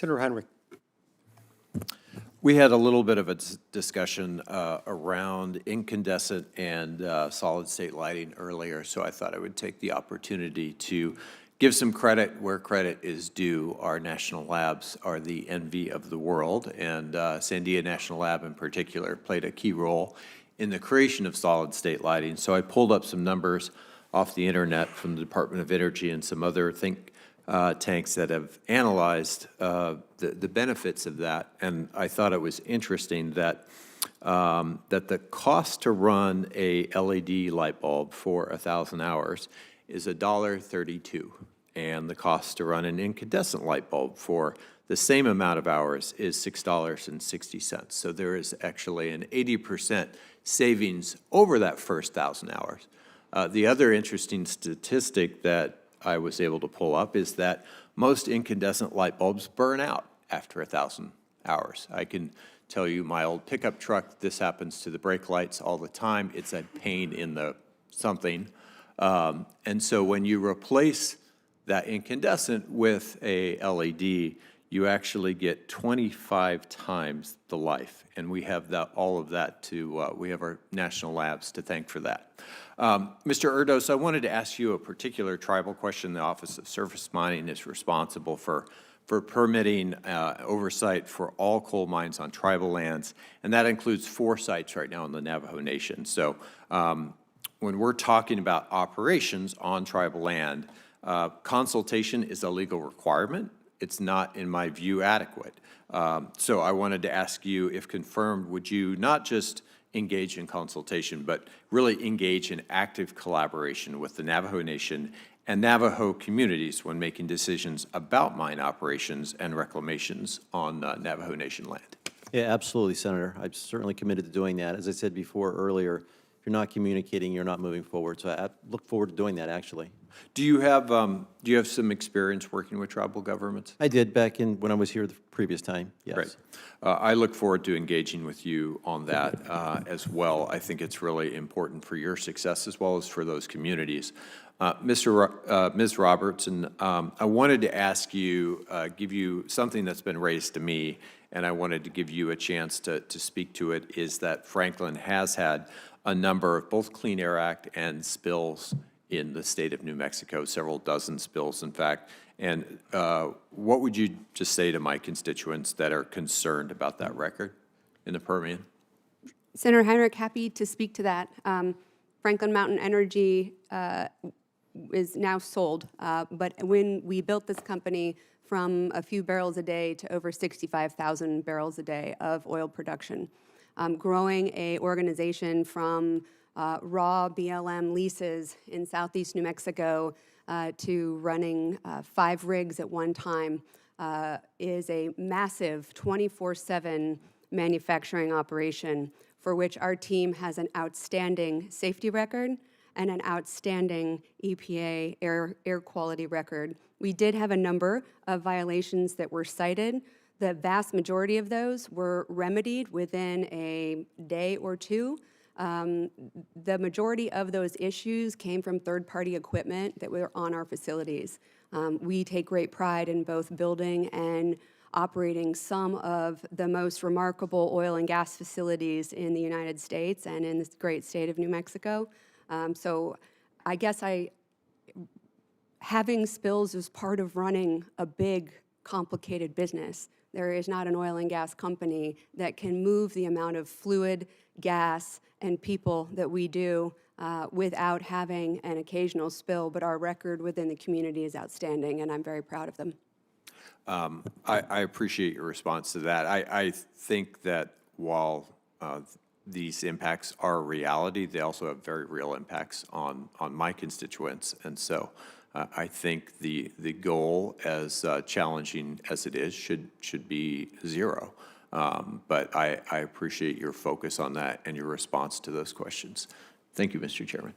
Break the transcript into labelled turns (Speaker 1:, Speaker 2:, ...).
Speaker 1: Senator Heinrich.
Speaker 2: We had a little bit of a discussion around incandescent and solid-state lighting earlier, so I thought I would take the opportunity to give some credit where credit is due. Our national labs are the envy of the world, and Sandia National Lab in particular played a key role in the creation of solid-state lighting. So I pulled up some numbers off the internet from the Department of Energy and some other tanks that have analyzed the benefits of that, and I thought it was interesting that that the cost to run a LED light bulb for 1,000 hours is $1.32, and the cost to run an incandescent light bulb for the same amount of hours is $6.60. So there is actually an 80% savings over that first 1,000 hours. The other interesting statistic that I was able to pull up is that most incandescent light bulbs burn out after 1,000 hours. I can tell you my old pickup truck, this happens to the brake lights all the time. It's a pain in the something. And so when you replace that incandescent with a LED, you actually get 25 times the life. And we have all of that we have our national labs to thank for that. Mr. Erdos, I wanted to ask you a particular tribal question. The Office of Surface Mining is responsible for permitting oversight for all coal mines on tribal lands, and that includes 4 sites right now in the Navajo Nation. So when we're talking about operations on tribal land, consultation is a legal requirement. It's not, in my view, adequate. So I wanted to ask you, if confirmed, would you not just engage in consultation, but really engage in active collaboration with the Navajo Nation and Navajo communities when making decisions about mine operations and reclamations on Navajo Nation land?
Speaker 3: Yeah, absolutely, Senator. I'm certainly committed to doing that. As I said before earlier, if you're not communicating, you're not moving forward. So I look forward to doing that, actually.
Speaker 2: Do you have some experience working with tribal governments?
Speaker 3: I did back when I was here the previous time, yes.
Speaker 2: Great. I look forward to engaging with you on that as well. I think it's really important for your success as well as for those communities. Ms. Robertson, I wanted to ask you, give you something that's been raised to me, and I wanted to give you a chance to speak to it, is that Franklin has had a number of both Clean Air Act and spills in the state of New Mexico, several dozen spills, in fact. And what would you just say to my constituents that are concerned about that record in the Permian?
Speaker 4: Senator Heinrich, happy to speak to that. Franklin Mountain Energy is now sold, but when we built this company from a few barrels a day to over 65,000 barrels a day of oil production, growing a organization from raw BLM leases in southeast New Mexico to running 5 rigs at one time is a massive 24/7 manufacturing operation for which our team has an outstanding safety record and an outstanding EPA air quality record. We did have a number of violations that were cited. The vast majority of those were remedied within a day or two. The majority of those issues came from third-party equipment that were on our facilities. We take great pride in both building and operating some of the most remarkable oil and gas facilities in the United States and in this great state of New Mexico. So I guess having spills is part of running a big, complicated business. There is not an oil and gas company that can move the amount of fluid, gas, and people that we do without having an occasional spill, but our record within the community is outstanding, and I'm very proud of them.
Speaker 2: I appreciate your response to that. I think that while these impacts are a reality, they also have very real impacts on my constituents, and so I think the goal, as challenging as it is, should be zero. But I appreciate your focus on that and your response to those questions. Thank you, Mr. Chairman.